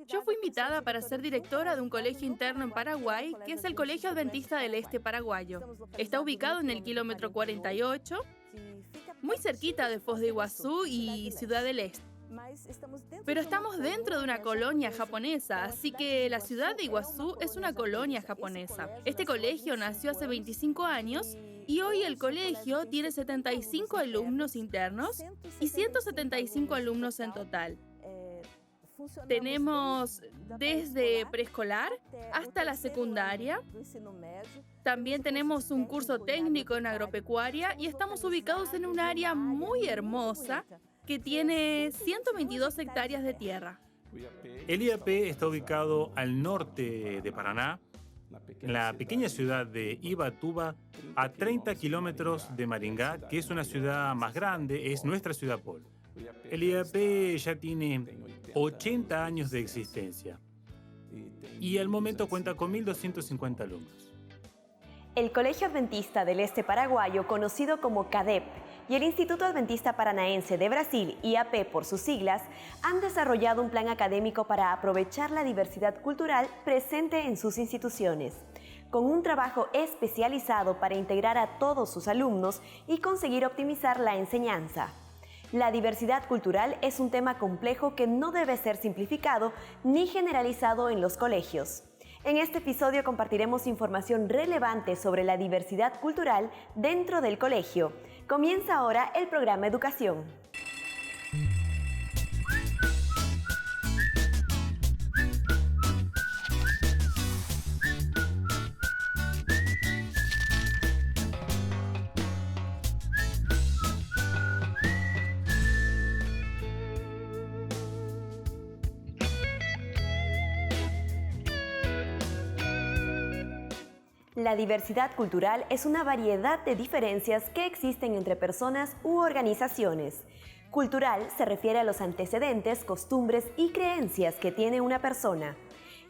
Yo fui invitada para ser directora de un colegio interno en Paraguay, que es el Colegio Adventista del Este Paraguayo. Está ubicado en el kilómetro 48, muy cerquita de Foz de Iguazú y Ciudad del Este. Pero estamos dentro de una colonia japonesa, así que la ciudad de Iguazú es una colonia japonesa. Este colegio nació hace 25 años y hoy el colegio tiene 75 alumnos internos y 175 alumnos en total. Tenemos desde preescolar hasta la secundaria. También tenemos un curso técnico en agropecuaria y estamos ubicados en un área muy hermosa que tiene 122 hectáreas de tierra. El IAP está ubicado al norte de Paraná, en la pequeña ciudad de Ibatuba, a 30 kilómetros de Maringá, que es una ciudad más grande, es nuestra ciudad polo. El IAP ya tiene 80 años de existencia y al momento cuenta con 1.250 alumnos. El Colegio Adventista del Este Paraguayo, conocido como CADEP, y el Instituto Adventista Paranaense de Brasil, IAP por sus siglas, han desarrollado un plan académico para aprovechar la diversidad cultural presente en sus instituciones, con un trabajo especializado para integrar a todos sus alumnos y conseguir optimizar la enseñanza. La diversidad cultural es un tema complejo que no debe ser simplificado ni generalizado en los colegios. En este episodio compartiremos información relevante sobre la diversidad cultural dentro del colegio. Comienza ahora el programa Educación. La diversidad cultural es una variedad de diferencias que existen entre personas u organizaciones. Cultural se refiere a los antecedentes, costumbres y creencias que tiene una persona.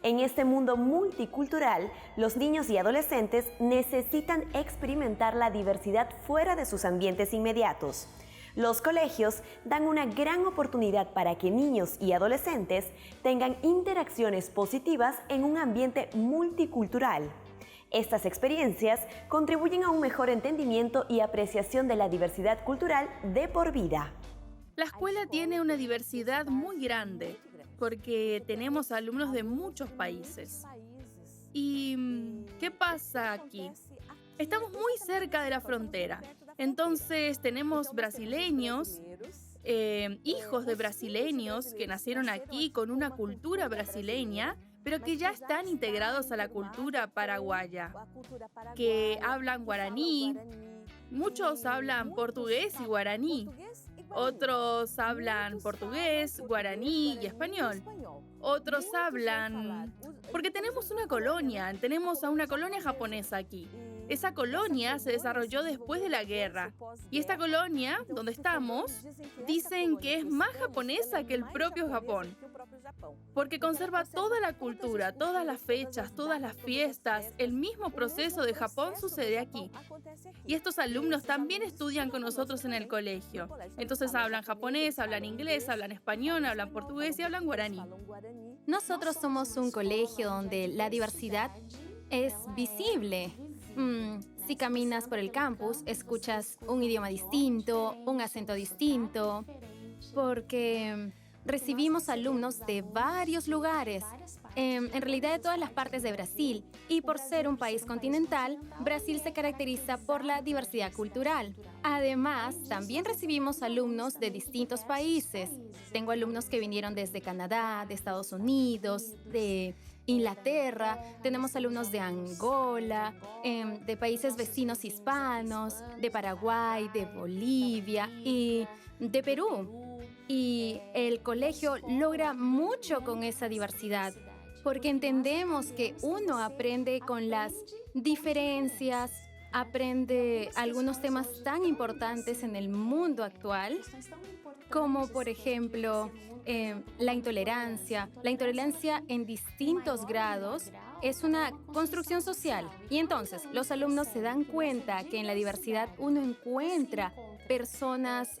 En este mundo multicultural, los niños y adolescentes necesitan experimentar la diversidad fuera de sus ambientes inmediatos. Los colegios dan una gran oportunidad para que niños y adolescentes tengan interacciones positivas en un ambiente multicultural. Estas experiencias contribuyen a un mejor entendimiento y apreciación de la diversidad cultural de por vida. La escuela tiene una diversidad muy grande porque tenemos alumnos de muchos países. ¿Y qué pasa aquí? Estamos muy cerca de la frontera, entonces tenemos brasileños, hijos de brasileños que nacieron aquí con una cultura brasileña, pero que ya están integrados a la cultura paraguaya, que hablan guaraní, muchos hablan portugués y guaraní, otros hablan portugués, guaraní y español, otros hablan... Porque tenemos una colonia japonesa aquí. Esa colonia se desarrolló después de la guerra. Y esta colonia, donde estamos, dicen que es más japonesa que el propio Japón. Porque conserva toda la cultura, todas las fechas, todas las fiestas. El mismo proceso de Japón sucede aquí. Y estos alumnos también estudian con nosotros en el colegio. Entonces hablan japonés, hablan inglés, hablan español, hablan portugués y hablan guaraní. Nosotros somos un colegio donde la diversidad es visible. Si caminas por el campus, escuchas un idioma distinto, un acento distinto, porque recibimos alumnos de varios lugares, en realidad de todas las partes de Brasil, y por ser un país continental, Brasil se caracteriza por la diversidad cultural. Además, también recibimos alumnos de distintos países. Tengo alumnos que vinieron desde Canadá, de Estados Unidos, de Inglaterra, tenemos alumnos de Angola, de países vecinos hispanos, de Paraguay, de Bolivia y de Perú. Y el colegio logra mucho con esa diversidad, porque entendemos que uno aprende con las diferencias, aprende algunos temas tan importantes en el mundo actual, como por ejemplo la intolerancia. La intolerancia en distintos grados es una construcción social. Y entonces los alumnos se dan cuenta que en la diversidad uno encuentra personas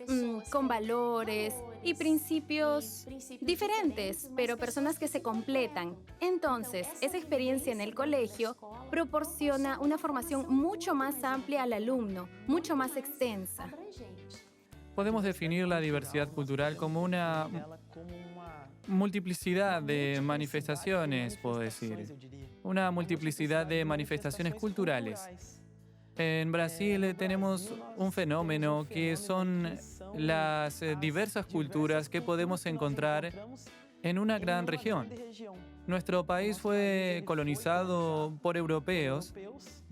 con valores, y principios diferentes, pero personas que se completan. Entonces, esa experiencia en el colegio proporciona una formación mucho más amplia al alumno, mucho más extensa. Podemos definir la diversidad cultural como una multiplicidad de manifestaciones, puedo decir. Una multiplicidad de manifestaciones culturales. En Brasil tenemos un fenómeno que son las diversas culturas que podemos encontrar en una gran región. Nuestro país fue colonizado por europeos.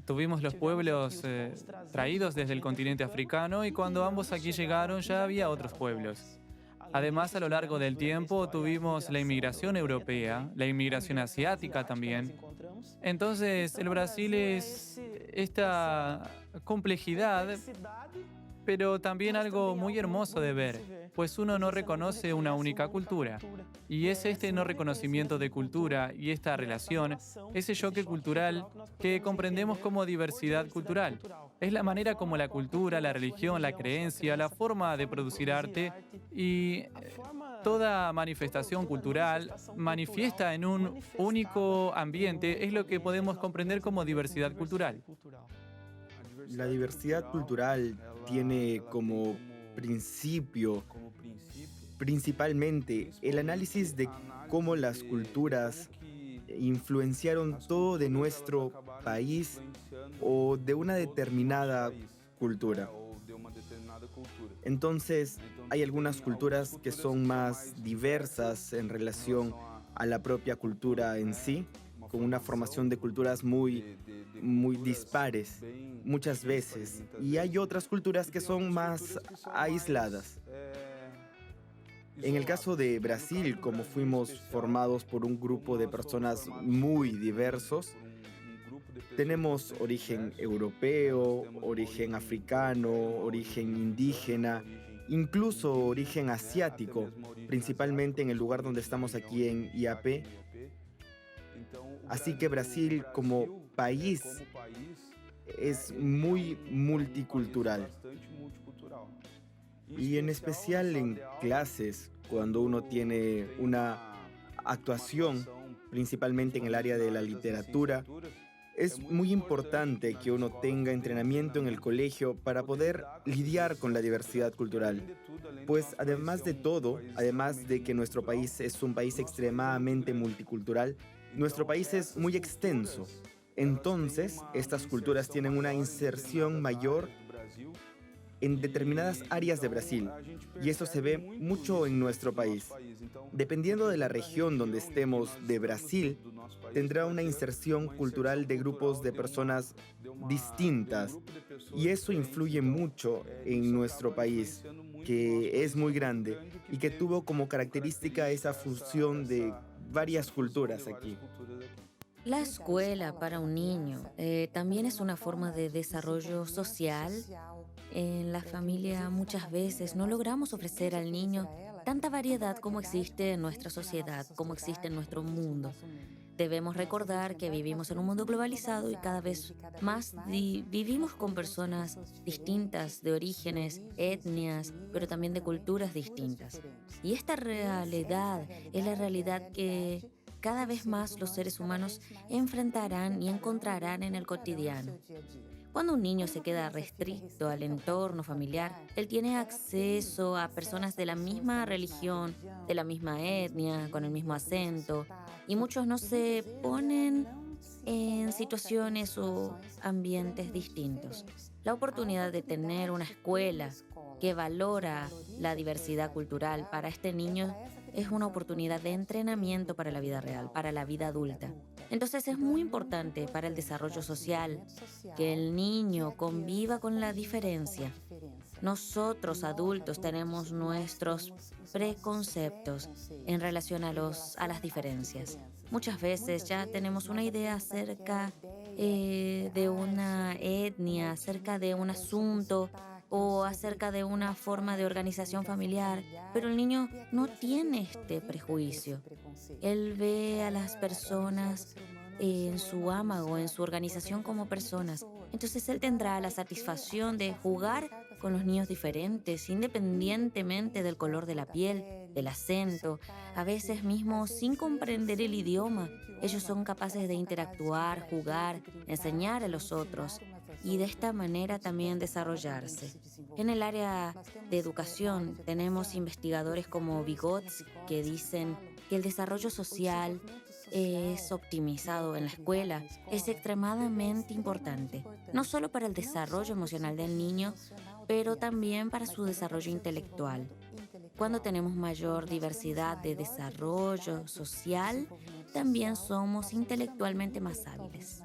Tuvimos los pueblos traídos desde el continente africano y cuando ambos aquí llegaron ya había otros pueblos. Además, a lo largo del tiempo tuvimos la inmigración europea, la inmigración asiática también. Entonces, el Brasil es esta complejidad, pero también algo muy hermoso de ver, pues uno no reconoce una única cultura. Y es este no reconocimiento de cultura y esta relación, ese choque cultural que comprendemos como diversidad cultural. Es la manera como la cultura, la religión, la creencia, la forma de producir arte y toda manifestación cultural manifiesta en un único ambiente es lo que podemos comprender como diversidad cultural. La diversidad cultural tiene como principio principalmente el análisis de cómo las culturas influenciaron todo de nuestro país o de una determinada cultura. Entonces, hay algunas culturas que son más diversas en relación a la propia cultura en sí, con una formación de culturas muy dispares muchas veces. Y hay otras culturas que son más aisladas. En el caso de Brasil, como fuimos formados por un grupo de personas muy diversos, tenemos origen europeo, origen africano, origen indígena, incluso origen asiático, principalmente en el lugar donde estamos aquí en IAP. Así que Brasil como país es muy multicultural. Y en especial en clases, cuando uno tiene una actuación, principalmente en el área de la literatura, es muy importante que uno tenga entrenamiento en el colegio para poder lidiar con la diversidad cultural. Pues además de todo, además de que nuestro país es un país extremadamente multicultural, nuestro país es muy extenso. Entonces, estas culturas tienen una inserción mayor en determinadas áreas de Brasil, y eso se ve mucho en nuestro país. Dependiendo de la región donde estemos de Brasil, tendrá una inserción cultural de grupos de personas distintas, y eso influye mucho en nuestro país, que es muy grande y que tuvo como característica esa fusión de varias culturas aquí. La escuela para un niño también es una forma de desarrollo social. En la familia muchas veces no logramos ofrecer al niño tanta variedad como existe en nuestra sociedad, como existe en nuestro mundo. Debemos recordar que vivimos en un mundo globalizado y cada vez más vivimos con personas distintas, de orígenes, etnias, pero también de culturas distintas. Y esta realidad es la realidad que cada vez más los seres humanos enfrentarán y encontrarán en el cotidiano. Cuando un niño se queda restricto al entorno familiar, él tiene acceso a personas de la misma religión, de la misma etnia, con el mismo acento, y muchos no se ponen en situaciones o ambientes distintos. La oportunidad de tener una escuela que valora la diversidad cultural para este niño es una oportunidad de entrenamiento para la vida real, para la vida adulta. Entonces es muy importante para el desarrollo social que el niño conviva con la diferencia. Nosotros adultos tenemos nuestros preconceptos en relación a las diferencias. Muchas veces ya tenemos una idea acerca de una etnia, acerca de un asunto o acerca de una forma de organización familiar, pero el niño no tiene este prejuicio. Él ve a las personas en su ámago, en su organización como personas. Entonces él tendrá la satisfacción de jugar con los niños diferentes, independientemente del color de la piel, del acento, a veces mismo sin comprender el idioma. Ellos son capaces de interactuar, jugar, enseñar a los otros y de esta manera también desarrollarse. En el área de educación tenemos investigadores como Vygotsky que dicen que el desarrollo social es optimizado en la escuela, es extremadamente importante, no solo para el desarrollo emocional del niño, pero también para su desarrollo intelectual. Cuando tenemos mayor diversidad de desarrollo social, también somos intelectualmente más hábiles.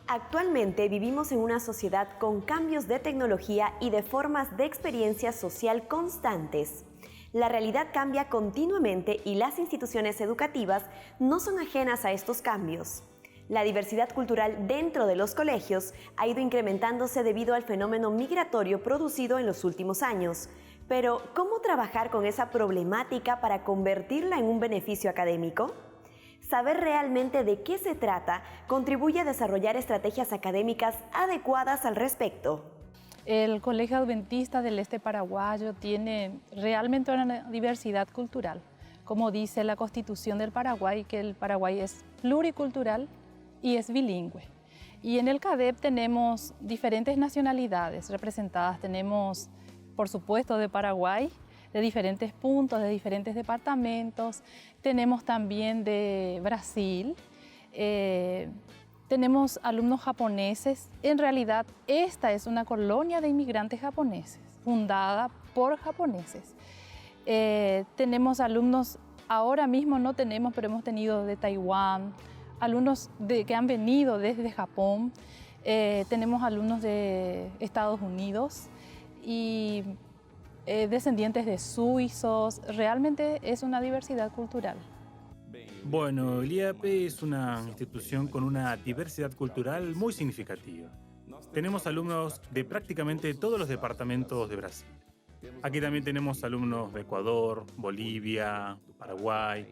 Actualmente vivimos en una sociedad con cambios de tecnología y de formas de experiencia social constantes. La realidad cambia continuamente y las instituciones educativas no son ajenas a estos cambios. La diversidad cultural dentro de los colegios ha ido incrementándose debido al fenómeno migratorio producido en los últimos años. Pero, ¿cómo trabajar con esa problemática para convertirla en un beneficio académico? Saber realmente de qué se trata contribuye a desarrollar estrategias académicas adecuadas al respecto. El Colegio Adventista del Este Paraguayo tiene realmente una diversidad cultural. Como dice la Constitución del Paraguay, que el Paraguay es pluricultural y es bilingüe. Y en el CADEP tenemos diferentes nacionalidades representadas. Tenemos, por supuesto, de Paraguay, de diferentes puntos, de diferentes departamentos. Tenemos también de Brasil. Tenemos alumnos japoneses. En realidad, esta es una colonia de inmigrantes japoneses, fundada por japoneses. Tenemos alumnos, ahora mismo no tenemos, pero hemos tenido de Taiwán, alumnos que han venido desde Japón. Tenemos alumnos de Estados Unidos y descendientes de suizos. Realmente es una diversidad cultural. Bueno, el IAP es una institución con una diversidad cultural muy significativa. Tenemos alumnos de prácticamente todos los departamentos de Brasil. Aquí también tenemos alumnos de Ecuador, Bolivia, Paraguay,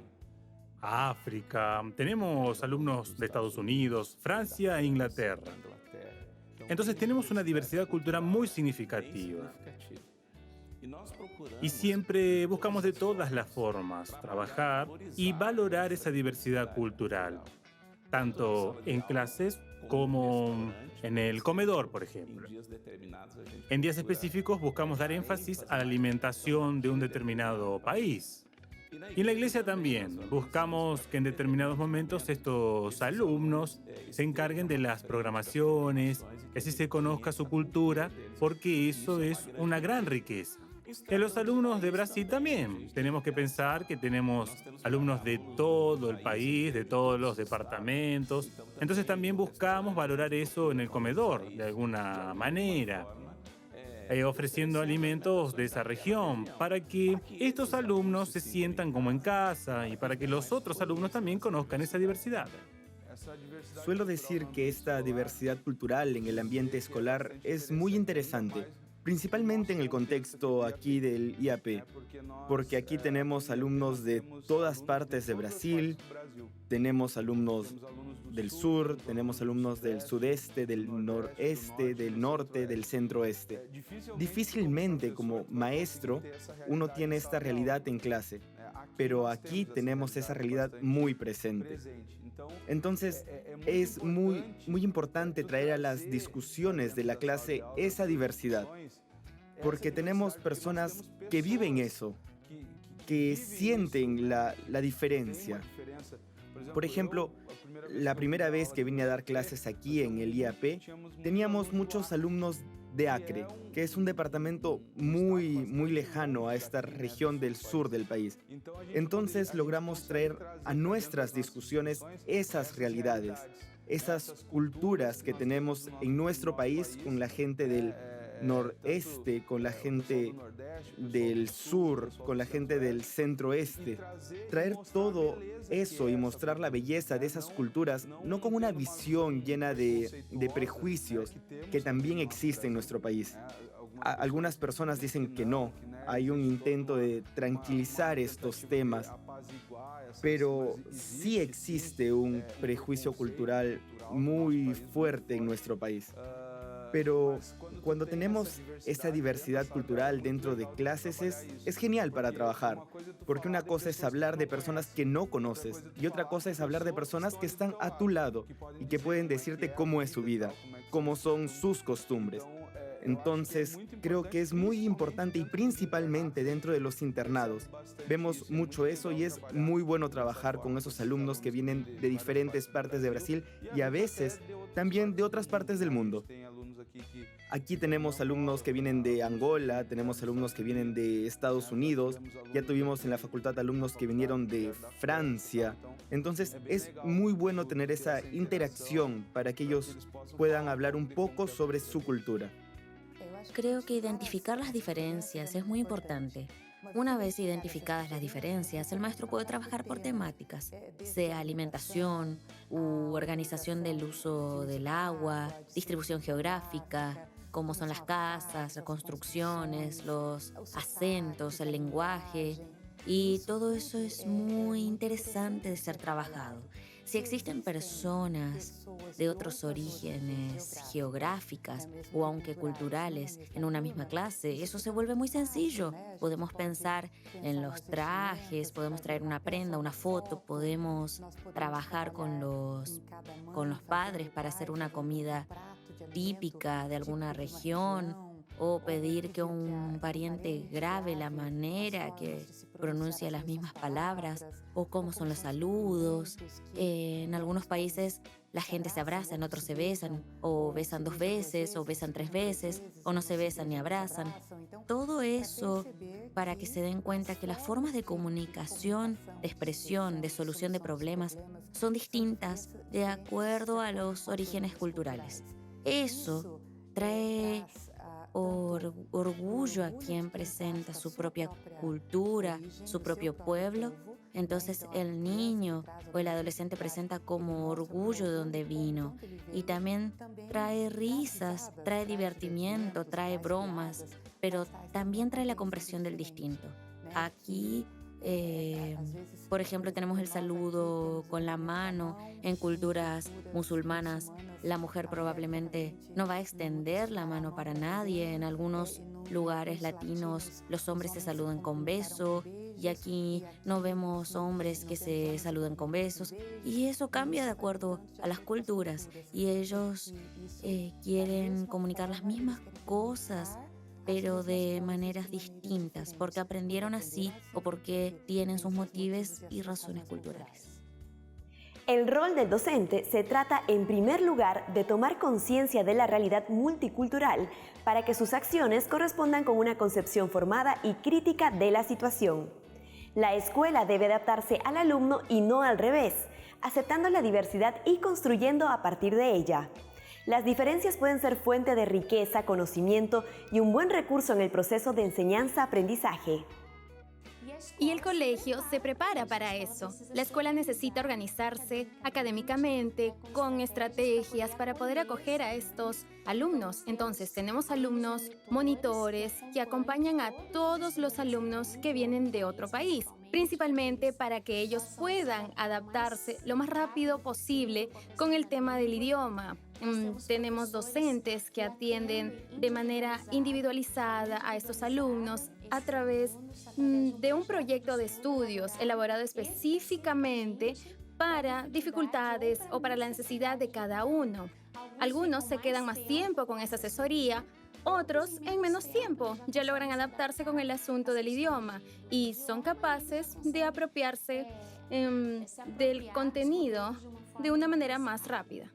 África. Tenemos alumnos de Estados Unidos, Francia e Inglaterra. Entonces tenemos una diversidad cultural muy significativa. Y siempre buscamos de todas las formas trabajar y valorar esa diversidad cultural, tanto en clases como en el comedor, por ejemplo. En días específicos buscamos dar énfasis a la alimentación de un determinado país. Y en la iglesia también buscamos que en determinados momentos estos alumnos se encarguen de las programaciones, que así se conozca su cultura, porque eso es una gran riqueza. En los alumnos de Brasil también tenemos que pensar que tenemos alumnos de todo el país, de todos los departamentos. Entonces también buscamos valorar eso en el comedor, de alguna manera, ofreciendo alimentos de esa región para que estos alumnos se sientan como en casa y para que los otros alumnos también conozcan esa diversidad. Suelo decir que esta diversidad cultural en el ambiente escolar es muy interesante, principalmente en el contexto aquí del IAP, porque aquí tenemos alumnos de todas partes de Brasil, tenemos alumnos del sur, tenemos alumnos del sudeste, del noreste, del norte, del centro-oeste. Difícilmente como maestro uno tiene esta realidad en clase, pero aquí tenemos esa realidad muy presente. Entonces es muy importante traer a las discusiones de la clase esa diversidad, porque tenemos personas que viven eso, que sienten la diferencia. Por ejemplo, la primera vez que vine a dar clases aquí en el IAP, teníamos muchos alumnos de Acre, que es un departamento muy lejano a esta región del sur del país. Entonces logramos traer a nuestras discusiones esas realidades, esas culturas que tenemos en nuestro país con la gente del noreste, con la gente del sur, con la gente del centro-oeste. Traer todo eso y mostrar la belleza de esas culturas, no con una visión llena de prejuicios que también existe en nuestro país. Algunas personas dicen que no, hay un intento de tranquilizar estos temas, pero sí existe un prejuicio cultural muy fuerte en nuestro país. Pero cuando tenemos esa diversidad cultural dentro de clases es genial para trabajar, porque una cosa es hablar de personas que no conoces y otra cosa es hablar de personas que están a tu lado y que pueden decirte cómo es su vida, cómo son sus costumbres. Entonces, creo que es muy importante y principalmente dentro de los internados. Vemos mucho eso y es muy bueno trabajar con esos alumnos que vienen de diferentes partes de Brasil y a veces también de otras partes del mundo. Aquí tenemos alumnos que vienen de Angola, tenemos alumnos que vienen de Estados Unidos, ya tuvimos en la facultad alumnos que vinieron de Francia. Entonces es muy bueno tener esa interacción para que ellos puedan hablar un poco sobre su cultura. Creo que identificar las diferencias es muy importante. Una vez identificadas las diferencias, el maestro puede trabajar por temáticas, sea alimentación u organización del uso del agua, distribución geográfica, cómo son las casas, las construcciones, los acentos, el lenguaje. Y todo eso es muy interesante de ser trabajado. Si existen personas de otros orígenes geográficas o aunque culturales en una misma clase, eso se vuelve muy sencillo. Podemos pensar en los trajes, podemos traer una prenda, una foto, podemos trabajar con los padres para hacer una comida típica de alguna región o pedir que un pariente grabe la manera que pronuncia las mismas palabras o cómo son los saludos. En algunos países la gente se abraza, en otros se besan, o besan 2 veces, o besan 3 veces, o no se besan ni abrazan. Todo eso para que se den cuenta que las formas de comunicación, de expresión, de solución de problemas son distintas de acuerdo a los orígenes culturales. Eso trae orgullo a quien presenta su propia cultura, su propio pueblo. Entonces el niño o el adolescente presenta como orgullo de donde vino y también trae risas, trae divertimiento, trae bromas, pero también trae la comprensión del distinto. Aquí, por ejemplo, tenemos el saludo con la mano. En culturas musulmanas, la mujer probablemente no va a extender la mano para nadie. En algunos lugares latinos, los hombres se saludan con beso y aquí no vemos hombres que se saluden con besos. Y eso cambia de acuerdo a las culturas y ellos quieren comunicar las mismas cosas, pero de maneras distintas, porque aprendieron así o porque tienen sus motivos y razones culturales. El rol del docente se trata, en primer lugar, de tomar conciencia de la realidad multicultural para que sus acciones correspondan con una concepción formada y crítica de la situación. La escuela debe adaptarse al alumno y no al revés, aceptando la diversidad y construyendo a partir de ella. Las diferencias pueden ser fuente de riqueza, conocimiento y un buen recurso en el proceso de enseñanza-aprendizaje. Y el colegio se prepara para eso. La escuela necesita organizarse académicamente, con estrategias para poder acoger a estos alumnos. Entonces, tenemos alumnos monitores que acompañan a todos los alumnos que vienen de otro país, principalmente para que ellos puedan adaptarse lo más rápido posible con el tema del idioma. Tenemos docentes que atienden de manera individualizada a estos alumnos a través de un proyecto de estudios elaborado específicamente para dificultades o para la necesidad de cada uno. Algunos se quedan más tiempo con esa asesoría, otros en menos tiempo ya logran adaptarse con el asunto del idioma y son capaces de apropiarse del contenido de una manera más rápida.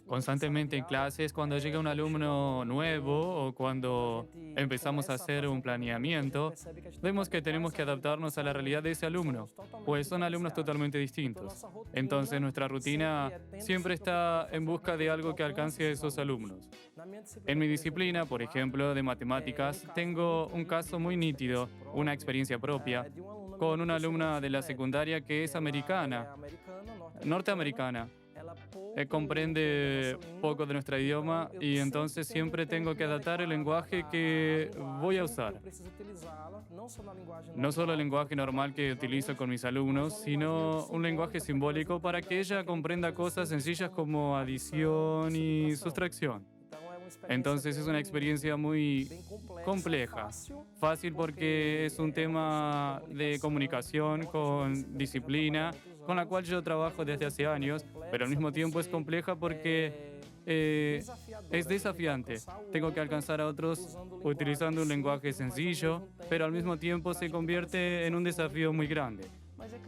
Constantemente en clases, cuando llega un alumno nuevo o cuando empezamos a hacer un planeamiento, vemos que tenemos que adaptarnos a la realidad de ese alumno, pues son alumnos totalmente distintos. Entonces nuestra rutina siempre está en busca de algo que alcance a esos alumnos. En mi disciplina, por ejemplo, de matemáticas, tengo un caso muy nítido, una experiencia propia, con una alumna de la secundaria que es americana, norteamericana. Comprende poco de nuestro idioma y entonces siempre tengo que adaptar el lenguaje que voy a usar. No solo el lenguaje normal que utilizo con mis alumnos, sino un lenguaje simbólico para que ella comprenda cosas sencillas como adición y sustracción. Entonces es una experiencia muy compleja. Fácil porque es un tema de comunicación con disciplina, con la cual yo trabajo desde hace años, pero al mismo tiempo es compleja porque es desafiante. Tengo que alcanzar a otros utilizando un lenguaje sencillo, pero al mismo tiempo se convierte en un desafío muy grande.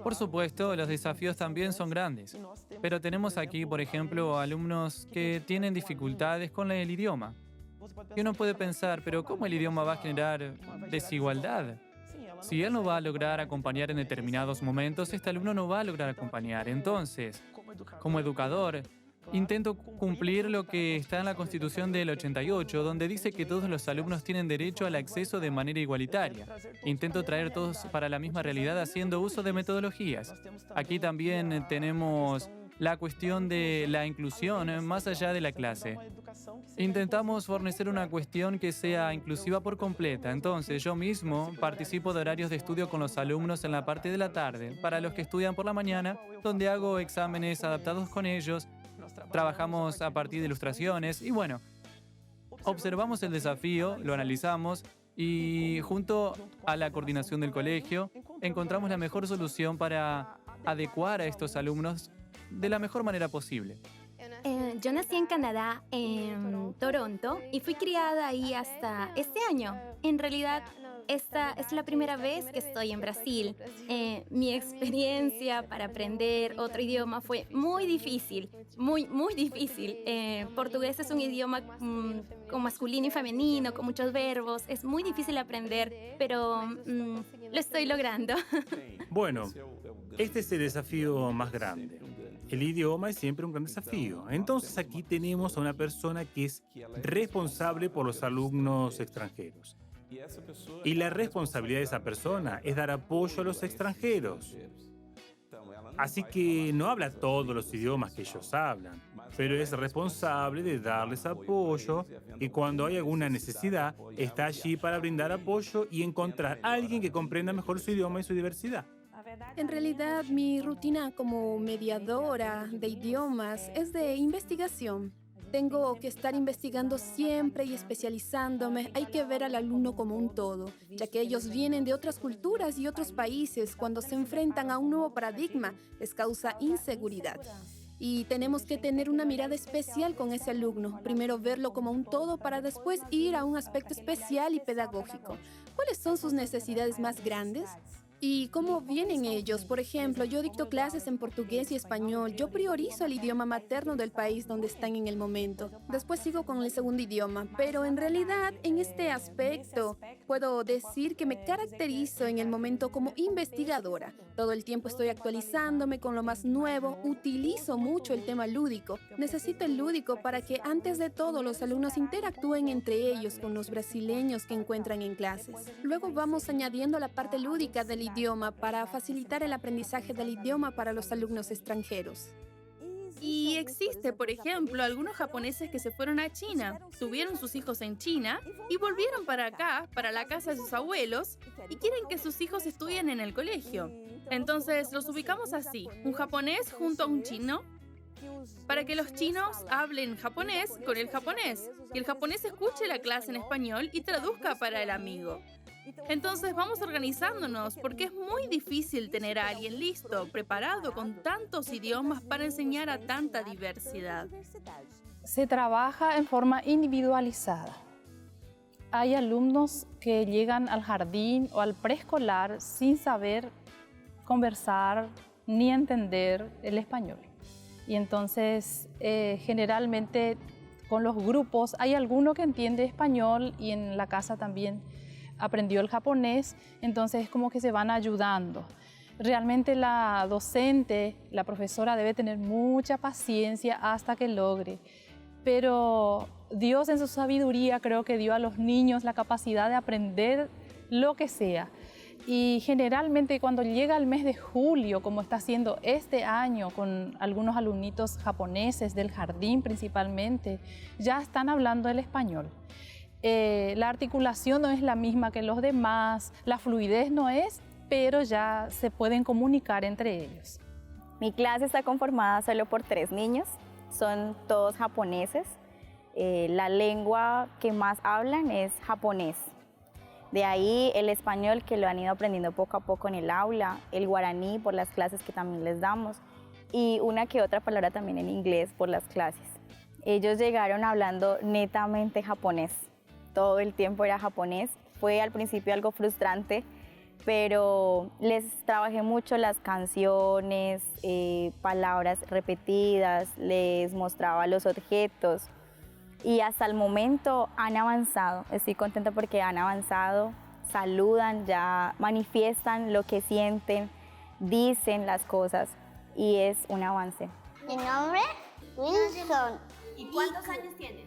Por supuesto, los desafíos también son grandes, pero tenemos aquí, por ejemplo, alumnos que tienen dificultades con el idioma. Y uno puede pensar, pero ¿cómo el idioma va a generar desigualdad? Si él no va a lograr acompañar en determinados momentos, este alumno no va a lograr acompañar. Entonces, como educador, intento cumplir lo que está en la Constitución del 88, donde dice que todos los alumnos tienen derecho al acceso de manera igualitaria. Intento traer todos para la misma realidad haciendo uso de metodologías. Aquí también tenemos la cuestión de la inclusión más allá de la clase. Intentamos fornecer una cuestión que sea inclusiva por completa. Entonces, yo mismo participo de horarios de estudio con los alumnos en la parte de la tarde, para los que estudian por la mañana, donde hago exámenes adaptados con ellos. Trabajamos a partir de ilustraciones y bueno, observamos el desafío, lo analizamos y junto a la coordinación del colegio encontramos la mejor solución para adecuar a estos alumnos de la mejor manera posible. Yo nací en Canadá, en Toronto, y fui criada ahí hasta este año. En realidad, esta es la primera vez que estoy en Brasil. Mi experiencia para aprender otro idioma fue muy difícil, muy difícil. Portugués es un idioma con masculino y femenino, con muchos verbos. Es muy difícil aprender, pero lo estoy logrando. Bueno, este es el desafío más grande. El idioma es siempre un gran desafío. Entonces aquí tenemos a una persona que es responsable por los alumnos extranjeros. Y la responsabilidad de esa persona es dar apoyo a los extranjeros. Así que no habla todos los idiomas que ellos hablan, pero es responsable de darles apoyo y cuando hay alguna necesidad, está allí para brindar apoyo y encontrar a alguien que comprenda mejor su idioma y su diversidad. En realidad, mi rutina como mediadora de idiomas es de investigación. Tengo que estar investigando siempre y especializándome. Hay que ver al alumno como un todo, ya que ellos vienen de otras culturas y otros países. Cuando se enfrentan a un nuevo paradigma, les causa inseguridad. Y tenemos que tener una mirada especial con ese alumno. Primero verlo como un todo para después ir a un aspecto especial y pedagógico. ¿Cuáles son sus necesidades más grandes? ¿Y cómo vienen ellos? Por ejemplo, yo dicto clases en portugués y español. Yo priorizo el idioma materno del país donde están en el momento. Después sigo con el segundo idioma. Pero en realidad, en este aspecto, puedo decir que me caracterizo en el momento como investigadora. Todo el tiempo estoy actualizándome con lo más nuevo. Utilizo mucho el tema lúdico. Necesito el lúdico para que antes de todo los alumnos interactúen entre ellos con los brasileños que encuentran en clases. Luego vamos añadiendo la parte lúdica del idioma para facilitar el aprendizaje del idioma para los alumnos extranjeros. Y existe, por ejemplo, algunos japoneses que se fueron a China, tuvieron sus hijos en China y volvieron para acá, para la casa de sus abuelos, y quieren que sus hijos estudien en el colegio. Entonces los ubicamos así, un japonés junto a un chino, para que los chinos hablen japonés con el japonés, y el japonés escuche la clase en español y traduzca para el amigo. Entonces vamos organizándonos porque es muy difícil tener a alguien listo, preparado con tantos idiomas para enseñar a tanta diversidad. Se trabaja en forma individualizada. Hay alumnos que llegan al jardín o al preescolar sin saber conversar ni entender el español. Y entonces generalmente con los grupos hay alguno que entiende español y en la casa también aprendió el japonés, entonces es como que se van ayudando. Realmente la docente, la profesora debe tener mucha paciencia hasta que logre, pero Dios en su sabiduría creo que dio a los niños la capacidad de aprender lo que sea. Y generalmente cuando llega el mes de julio, como está haciendo este año con algunos alumnitos japoneses del jardín principalmente, ya están hablando el español. La articulación no es la misma que los demás, la fluidez no es, pero ya se pueden comunicar entre ellos. Mi clase está conformada solo por 3 niños, son todos japoneses. La lengua que más hablan es japonés. De ahí el español, que lo han ido aprendiendo poco a poco en el aula, el guaraní por las clases que también les damos, y una que otra palabra también en inglés por las clases. Ellos llegaron hablando netamente japonés, todo el tiempo era japonés. Fue al principio algo frustrante, pero les trabajé mucho las canciones, palabras repetidas, les mostraba los objetos y hasta el momento han avanzado. Estoy contenta porque han avanzado, saludan, ya manifiestan lo que sienten, dicen las cosas y es un avance. Mi nombre es Wilson. ¿Y cuántos años tienes?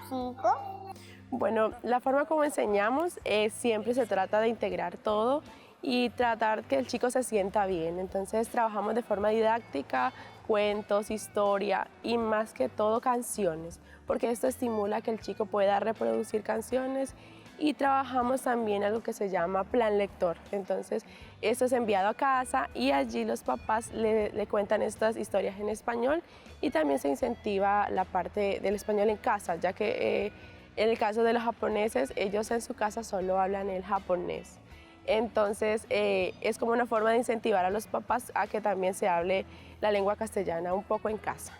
5. Bueno, la forma como enseñamos siempre se trata de integrar todo y tratar que el chico se sienta bien. Entonces trabajamos de forma didáctica, cuentos, historia y más que todo canciones, porque esto estimula que el chico pueda reproducir canciones, y trabajamos también algo que se llama plan lector. Entonces esto es enviado a casa y allí los papás le cuentan estas historias en español, y también se incentiva la parte del español en casa, ya que en el caso de los japoneses, ellos en su casa solo hablan el japonés. Entonces, es como una forma de incentivar a los papás a que también se hable la lengua castellana un poco en casa.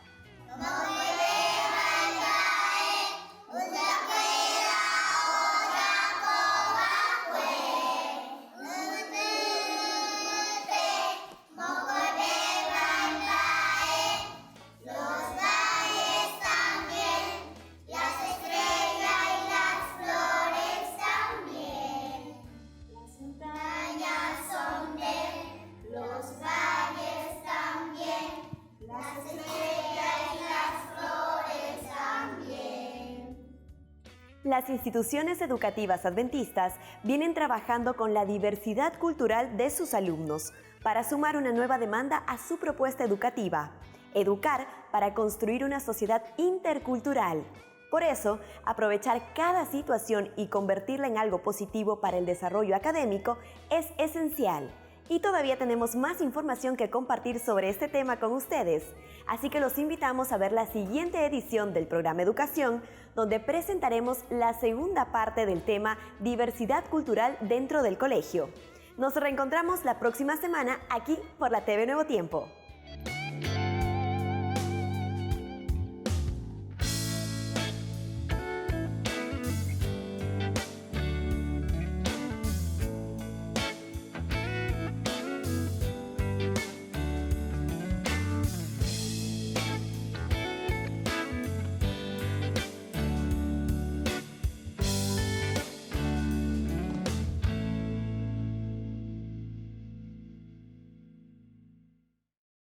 Las instituciones educativas adventistas vienen trabajando con la diversidad cultural de sus alumnos para sumar una nueva demanda a su propuesta educativa: educar para construir una sociedad intercultural. Por eso, aprovechar cada situación y convertirla en algo positivo para el desarrollo académico es esencial. Y todavía tenemos más información que compartir sobre este tema con ustedes. Así que los invitamos a ver la siguiente edición del programa Educación, donde presentaremos la segunda parte del tema Diversidad Cultural dentro del colegio. Nos reencontramos la próxima semana aquí por la TV Nuevo Tiempo.